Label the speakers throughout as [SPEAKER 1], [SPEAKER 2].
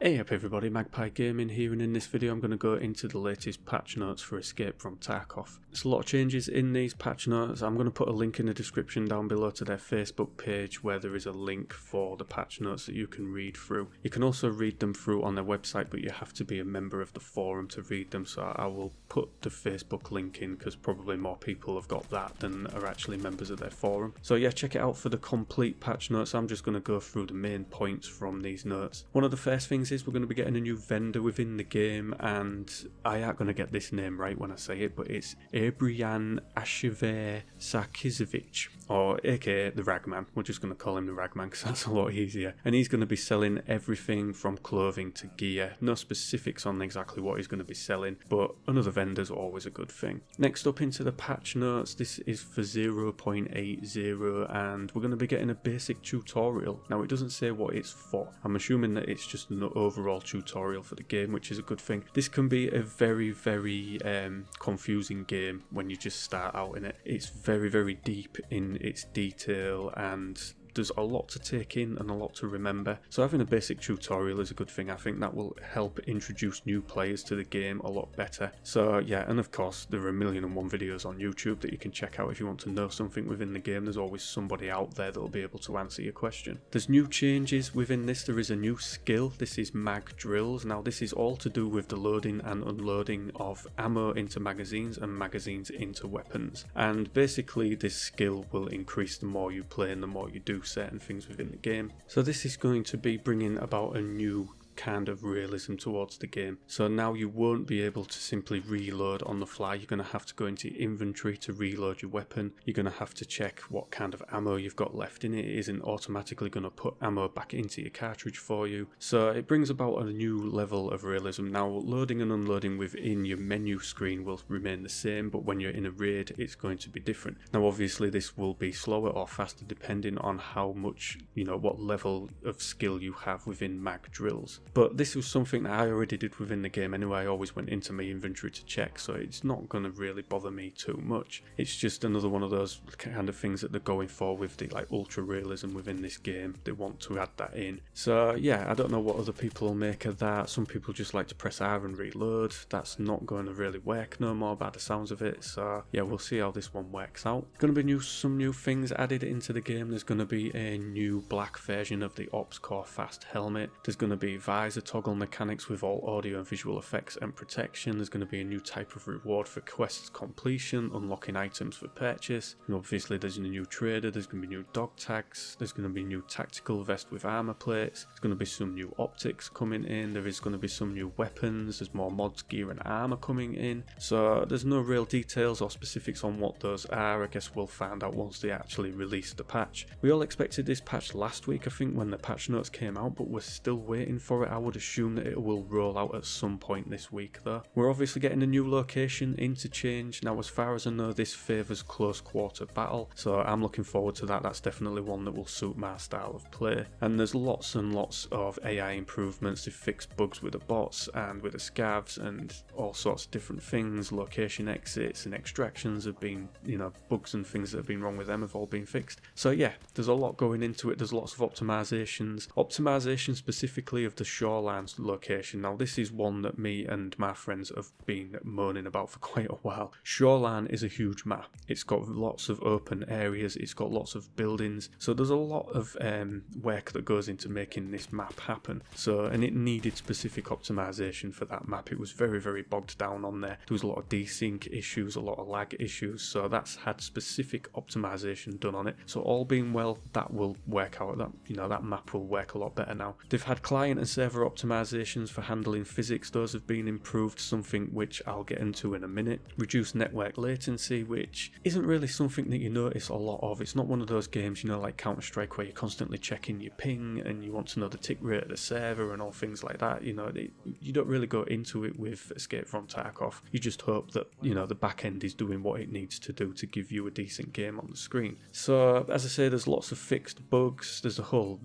[SPEAKER 1] Hey up everybody, Magpie Gaming here, and in this video I'm going to go into the latest patch notes for Escape from Tarkov. There's a lot of changes in these patch notes. I'm going to put a link in the description down below to their Facebook page where there is a link for the patch notes that you can read through. You can also read them through on their website, but you have to be a member of the forum to read them, so I will put the Facebook link in because probably more people have got that than are actually members of their forum. So yeah, check it out for the complete patch notes. I'm just going to go through the main points from these notes. One of the first things is we're going to be getting a new vendor within the game, and I ain't going to get this name right when I say it, but it's Abrian Ashever Sarkizovic, or aka the Ragman. We're just going to call him the Ragman because that's a lot easier. And he's going to be selling everything from clothing to gear. No specifics on exactly what he's going to be selling, but another vendor's always a good thing. Next up into the patch notes, this is for 0.80, and we're going to be getting a basic tutorial. Now it doesn't say what it's for. I'm assuming that it's just an overall tutorial for the game, which is a good thing. This can be a very confusing game when you just start out in it. It's very deep in its detail, and there's a lot to take in and a lot to remember. So having a basic tutorial is a good thing. I think that will help introduce new players to the game a lot better. So yeah, and of course there are 1,000,001 videos on YouTube that you can check out if you want to know something within the game. There's always somebody out there that will be able to answer your question. There's new changes within this. There is a new skill. This is mag drills. Now this is all to do with the loading and unloading of ammo into magazines and magazines into weapons. And basically this skill will increase the more you play and the more you do certain things within the game. So this is going to be bringing about a new kind of realism towards the game. So now you won't be able to simply reload on the fly. You're going to have to go into your inventory to reload your weapon. You're going to have to check what kind of ammo you've got left in it. It isn't automatically going to put ammo back into your cartridge for you. So it brings about a new level of realism. Now loading and unloading within your menu screen will remain the same, but when you're in a raid it's going to be different. Now obviously this will be slower or faster depending on how much, what level of skill you have within mag drills. But this was something that I already did within the game anyway. I always went into my inventory to check, so it's not going to really bother me too much. It's just another one of those kind of things that they're going for with the ultra realism within this game. They want to add that in. So yeah, I don't know what other people will make of that. Some people just like to press R and reload. That's not going to really work no more by the sounds of it. So yeah, we'll see how this one works out. Going to be some new things added into the game. There's going to be a new black version of the Ops Core Fast helmet. There's going to be visor toggle mechanics with all audio and visual effects and protection. There's going to be a new type of reward for quests completion, unlocking items for purchase. And obviously there's a new trader, there's going to be new dog tags, there's going to be new tactical vest with armor plates, there's going to be some new optics coming in, there is going to be some new weapons, there's more mods, gear and armor coming in. So there's no real details or specifics on what those are. I guess we'll find out once they actually release the patch. We all expected this patch last week, I think, when the patch notes came out, but we're still waiting for it. I would assume that it will roll out at some point this week though. We're obviously getting a new location interchange. Now as far as I know this favours close quarter battle, so I'm looking forward to that. That's definitely one that will suit my style of play. And there's lots and lots of AI improvements to fix bugs with the bots and with the scavs and all sorts of different things. Location exits and extractions have been, bugs and things that have been wrong with them have all been fixed. So yeah, there's a lot going into it. There's lots of optimizations specifically of the shoreline location. Now this is one that me and my friends have been moaning about for quite a while. Shoreline is a huge map. It's got lots of open areas, it's got lots of buildings, so there's a lot of work that goes into making this map happen. And it needed specific optimization for that map. It was very bogged down on there. There was a lot of desync issues, a lot of lag issues, so that's had specific optimization done on it. So all being well, that will work out. That map will work a lot better now. They've had client and server optimizations for handling physics. Those have been improved, something which I'll get into in a minute. Reduced network latency, which isn't really something that you notice a lot of. It's not one of those games, like Counter-Strike, where you're constantly checking your ping and you want to know the tick rate of the server and all things like that. You don't really go into it with Escape from Tarkov. You just hope that, the back end is doing what it needs to do to give you a decent game on the screen. So as I say, there's lots of fixed bugs. There's a whole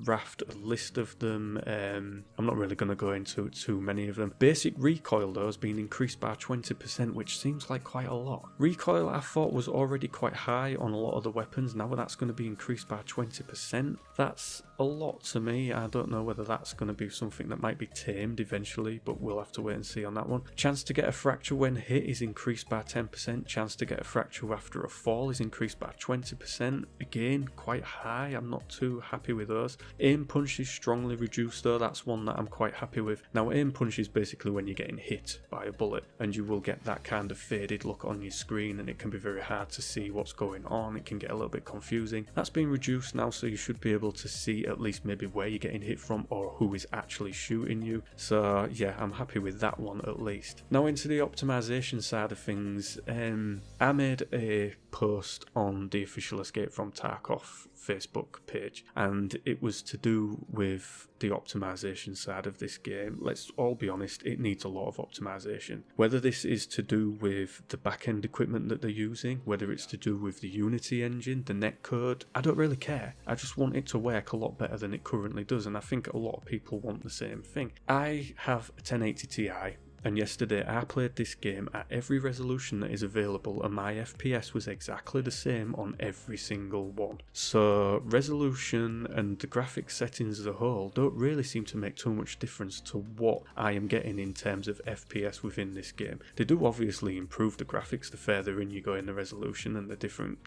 [SPEAKER 1] list of them. I'm not really going to go into too many of them. Basic recoil though has been increased by 20%, which seems like quite a lot. Recoil I thought was already quite high on a lot of the weapons. Now that's going to be increased by 20%. That's a lot to me. I don't know whether that's going to be something that might be tamed eventually, but we'll have to wait and see on that one. Chance to get a fracture when hit is increased by 10%. Chance to get a fracture after a fall is increased by 20%. Again, quite high. I'm not too happy with those. Aim punch is strongly reduced though. That's one that I'm quite happy with. Now, aim punch is basically when you're getting hit by a bullet and you will get that kind of faded look on your screen, and it can be very hard to see what's going on. It can get a little bit confusing. That's been reduced now, so you should be able to see at least maybe where you're getting hit from or who is actually shooting you. So yeah, I'm happy with that one at least. Now into the optimization side of things, I made a post on the official Escape from Tarkov Facebook page, and it was to do with the optimization side of this game. Let's all be honest, it needs a lot of optimization. Whether this is to do with the back-end equipment that they're using, whether it's to do with the Unity engine, the netcode, I don't really care. I just want it to work a lot better than it currently does, and I think a lot of people want the same thing. I have a 1080 Ti, and yesterday I played this game at every resolution that is available, and my FPS was exactly the same on every single one. So resolution and the graphics settings as a whole don't really seem to make too much difference to what I am getting in terms of FPS within this game. They do obviously improve the graphics the further in you go in the resolution, and the different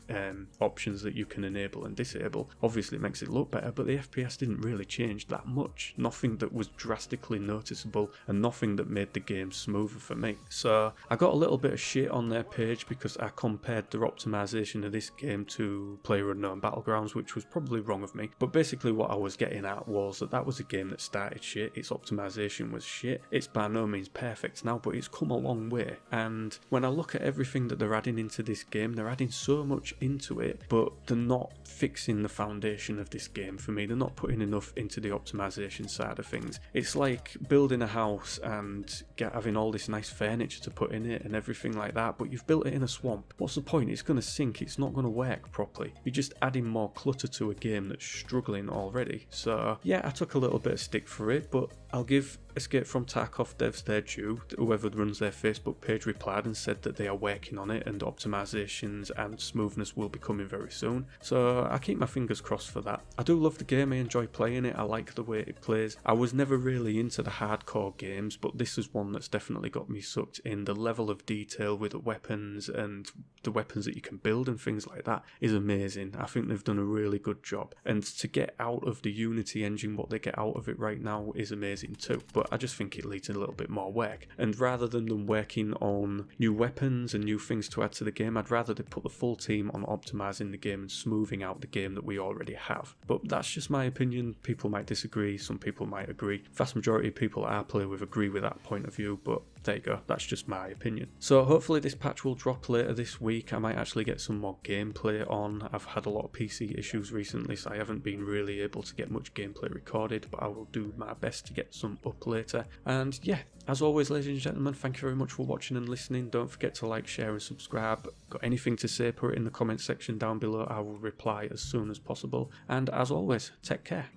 [SPEAKER 1] options that you can enable and disable. Obviously it makes it look better, but the FPS didn't really change that much. Nothing that was drastically noticeable, and nothing that made the game smoother for me. So I got a little bit of shit on their page because I compared the optimization of this game to PlayerUnknown Battlegrounds, which was probably wrong of me. But basically what I was getting at was that was a game that started shit. Its optimization was shit. It's by no means perfect now, but it's come a long way. And when I look at everything that they're adding into this game, they're adding so much into it, but they're not fixing the foundation of this game for me. They're not putting enough into the optimization side of things. It's like building a house and having all this nice furniture to put in it and everything like that, but you've built it in a swamp. What's the point? It's going to sink. It's not going to work properly. You're just adding more clutter to a game that's struggling already. So yeah, I took a little bit of stick for it, but I'll give Escape from Tarkov devs their due. Whoever runs their Facebook page replied and said that they are working on it, and optimizations and smoothness will be coming very soon. So I keep my fingers crossed for that. I do love the game. I enjoy playing it. I like the way it plays. I was never really into the hardcore games, but this is one that's definitely got me sucked in. The level of detail with the weapons and the weapons that you can build and things like that is amazing. I think they've done a really good job, and to get out of the Unity engine what they get out of it right now is amazing too. But I just think it needs a little bit more work, and rather than them working on new weapons and new things to add to the game, I'd rather they put the full team on optimizing the game and smoothing out the game that we already have. But that's just my opinion. People might disagree, some people might agree. Vast majority of people I play with agree with that point of view, but there you go, that's just my opinion. So hopefully this patch will drop later this week. I might actually get some more gameplay on. I've had a lot of PC issues recently, so I haven't been really able to get much gameplay recorded, but I will do my best to get some up later. And yeah, as always, ladies and gentlemen, thank you very much for watching and listening. Don't forget to like, share and subscribe. Got anything to say, put it in the comment section down below. I will reply as soon as possible. And as always, take care.